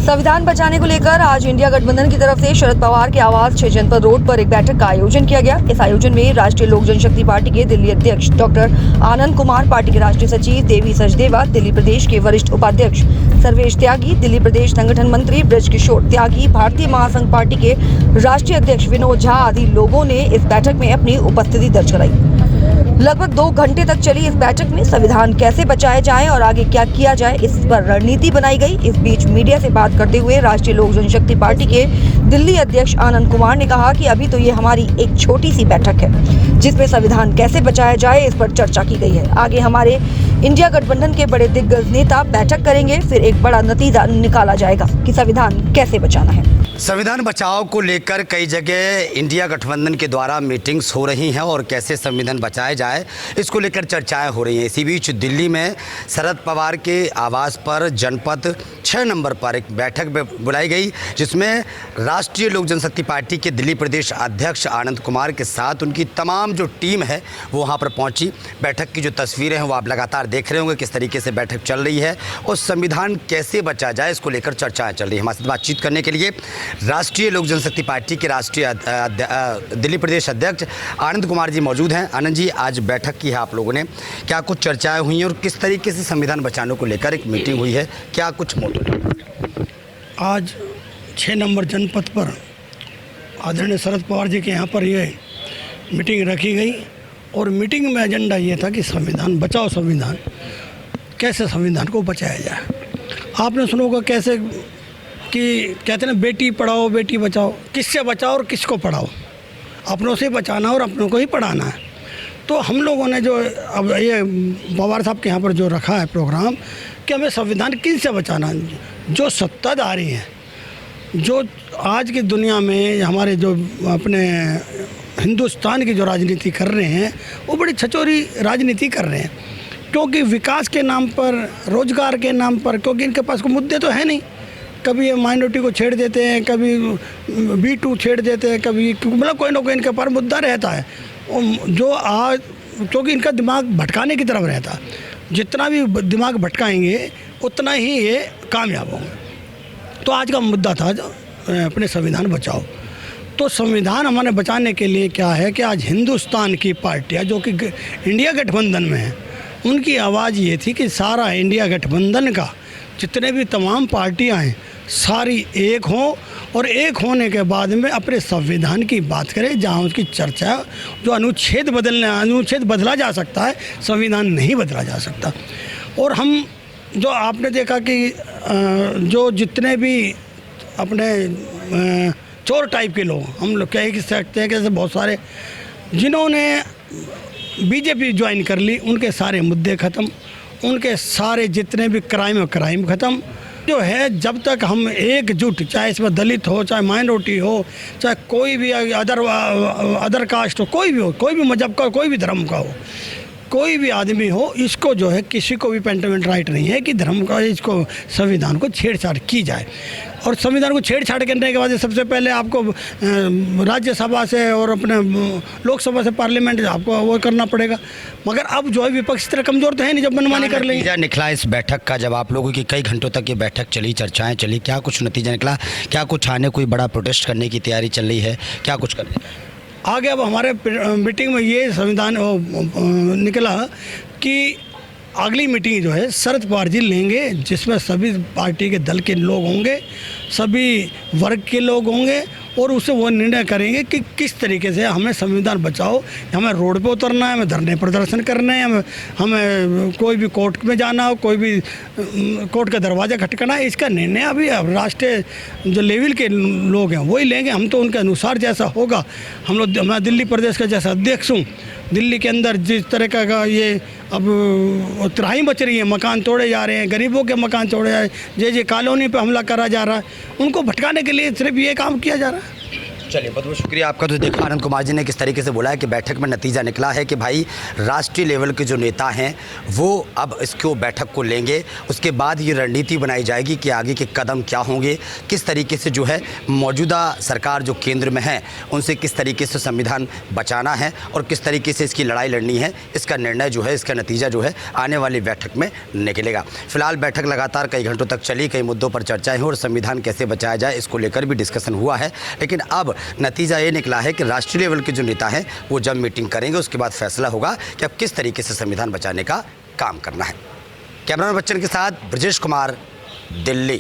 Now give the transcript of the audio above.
संविधान बचाने को लेकर आज इंडिया गठबंधन की तरफ से शरद पवार के आवास 6 जनपद रोड पर एक बैठक का आयोजन किया गया। इस आयोजन में राष्ट्रीय लोक जनशक्ति पार्टी के दिल्ली अध्यक्ष डॉक्टर आनंद कुमार, पार्टी के राष्ट्रीय सचिव देवी सचदेवा, दिल्ली प्रदेश के वरिष्ठ उपाध्यक्ष सर्वेश त्यागी, दिल्ली प्रदेश संगठन मंत्री ब्रज किशोर त्यागी, भारतीय महासंघ पार्टी के राष्ट्रीय अध्यक्ष विनोद झा आदि लोगों ने इस बैठक में अपनी उपस्थिति दर्ज कराई। लगभग 2 घंटे तक चली इस बैठक में संविधान कैसे बचाए जाए और आगे क्या किया जाए, इस पर रणनीति बनाई गई। इस बीच मीडिया से बात करते हुए राष्ट्रीय लोक जनशक्ति पार्टी के दिल्ली अध्यक्ष आनंद कुमार ने कहा कि अभी तो ये हमारी एक छोटी सी बैठक है जिसमें संविधान कैसे बचाया जाए इस पर चर्चा की गई है। आगे हमारे इंडिया गठबंधन के बड़े दिग्गज नेता बैठक करेंगे, फिर एक बड़ा नतीजा निकाला जाएगा कि संविधान कैसे बचाना है। संविधान बचाओ को लेकर कई जगह इंडिया गठबंधन के द्वारा मीटिंग्स हो रही हैं और कैसे संविधान बचाया जाए इसको लेकर चर्चाएं हो रही हैं। इसी बीच दिल्ली में शरद पवार के आवास पर जनपद 6 नंबर पर एक बैठक बुलाई गई, जिसमें राष्ट्रीय लोक जनशक्ति पार्टी के दिल्ली प्रदेश अध्यक्ष आनंद कुमार के साथ उनकी तमाम जो टीम है वो वहाँ पर पहुँची। बैठक की जो तस्वीरें हैं वो आप लगातार देख रहे होंगे किस तरीके से बैठक चल रही है और संविधान कैसे बचाया जाए इसको लेकर चर्चाएँ चल रही है। हमारे साथ बातचीत करने के लिए राष्ट्रीय लोक जनशक्ति पार्टी के राष्ट्रीय दिल्ली प्रदेश अध्यक्ष आनंद कुमार जी मौजूद हैं। आनंद जी, आज बैठक की है आप लोगों ने, क्या कुछ चर्चाएं हुई हैं और किस तरीके से संविधान बचाने को लेकर एक मीटिंग हुई है, क्या कुछ मोटिव? आज 6 नंबर जनपद पर आदरणीय शरद पवार जी के यहाँ पर ये मीटिंग रखी गई और मीटिंग में एजेंडा ये था कि संविधान बचाओ, संविधान कैसे संविधान को बचाया जाए। आपने सुना होगा कैसे कि कहते हैं बेटी पढ़ाओ बेटी बचाओ, किससे बचाओ और किसको पढ़ाओ, अपनों से बचाना और अपनों को ही पढ़ाना है। तो हम लोगों ने जो अब ये पवार साहब के यहाँ पर जो रखा है प्रोग्राम कि हमें संविधान किन से बचाना है, जो सत्ताधारी हैं, जो आज की दुनिया में हमारे जो अपने हिंदुस्तान की जो राजनीति कर रहे हैं वो बड़ी छचोरी राजनीति कर रहे हैं, क्योंकि विकास के नाम पर, रोजगार के नाम पर, क्योंकि इनके पास कोई मुद्दे तो है नहीं। कभी ये माइनॉरिटी को छेड़ देते हैं, कभी B2 छेड़ देते हैं, कभी मतलब कोई ना कोई इनके पर मुद्दा रहता है जो आज, क्योंकि इनका दिमाग भटकाने की तरफ रहता है। जितना भी दिमाग भटकाएंगे उतना ही ये कामयाब होंगे। तो आज का मुद्दा था अपने संविधान बचाओ। तो संविधान हमारे बचाने के लिए क्या है कि आज हिंदुस्तान की पार्टियाँ जो कि इंडिया गठबंधन में हैं, उनकी आवाज़ ये थी कि सारा इंडिया गठबंधन का जितने भी तमाम पार्टियां हैं सारी एक हों और एक होने के बाद में अपने संविधान की बात करें, जहां उसकी चर्चा, जो अनुच्छेद बदला जा सकता है, संविधान नहीं बदला जा सकता। और हम जो आपने देखा कि जो जितने भी अपने चोर टाइप के लोग, हम लोग कह सकते हैं कि जैसे बहुत सारे जिन्होंने बीजेपी ज्वाइन कर ली, उनके सारे मुद्दे ख़त्म, उनके सारे जितने भी क्राइम ख़त्म। जो है जब तक हम एकजुट, चाहे इसमें दलित हो, चाहे माइनॉरिटी हो, चाहे कोई भी अदर कास्ट हो, कोई भी हो, कोई भी मजहब का, कोई भी धर्म का हो, कोई भी आदमी हो, इसको जो है किसी को भी पेंटामेंट राइट नहीं है कि धर्म का इसको संविधान को छेड़छाड़ की जाए। और संविधान को छेड़छाड़ करने के बाद सबसे पहले आपको राज्यसभा से और अपने लोकसभा से, पार्लियामेंट आपको वो करना पड़ेगा। मगर अब जो है विपक्ष इतना कमज़ोर तो है नहीं जब मनमानी कर लेंगे। नतीजा निकला इस बैठक का, जब आप लोगों की कई घंटों तक ये बैठक चली, चर्चाएँ चली, क्या कुछ नतीजा निकला? क्या कुछ आने कोई बड़ा प्रोटेस्ट करने की तैयारी चल रही है, क्या कुछ करने आगे? अब हमारे मीटिंग में ये संविधान निकला कि अगली मीटिंग जो है शरद पवार जी लेंगे, जिसमें सभी पार्टी के दल के लोग होंगे, सभी वर्ग के लोग होंगे और उससे वो निर्णय करेंगे कि किस तरीके से हमें संविधान बचाओ, हमें रोड पे उतरना है, हमें धरने प्रदर्शन करना है, हमें कोई भी कोर्ट में जाना हो, कोई भी कोर्ट का दरवाज़ा खटकाना है। इसका निर्णय अभी राष्ट्रीय जो लेवल के लोग हैं वही लेंगे। हम तो उनके अनुसार जैसा होगा, मैं दिल्ली प्रदेश का जैसा अध्यक्ष हूँ, दिल्ली के अंदर जिस तरह का ये अब तराही बच रही है, मकान तोड़े जा रहे हैं, गरीबों के मकान तोड़े जा रहे हैं, जे कॉलोनी पे हमला करा जा रहा है, उनको भटकाने के लिए सिर्फ ये काम किया जा रहा है। चलिए, बहुत बहुत शुक्रिया आपका। तो देखा आनंद कुमार जी ने किस तरीके से बोला है कि बैठक में नतीजा निकला है कि भाई राष्ट्रीय लेवल के जो नेता हैं वो अब इसको बैठक को लेंगे, उसके बाद ये रणनीति बनाई जाएगी कि आगे के कदम क्या होंगे, किस तरीके से जो है मौजूदा सरकार जो केंद्र में है उनसे किस तरीके से संविधान बचाना है और किस तरीके से इसकी लड़ाई लड़नी है, इसका निर्णय जो है, इसका नतीजा जो है आने वाली बैठक में निकलेगा। फिलहाल बैठक लगातार कई घंटों तक चली, कई मुद्दों पर चर्चाएं हुई और संविधान कैसे बचाया जाए इसको लेकर भी डिस्कशन हुआ है। लेकिन अब नतीजा ये निकला है कि राष्ट्रीय लेवल के जो नेता हैं वो जब मीटिंग करेंगे उसके बाद फैसला होगा कि अब किस तरीके से संविधान बचाने का काम करना है। कैमरामैन बच्चन के साथ ब्रजेश कुमार, दिल्ली।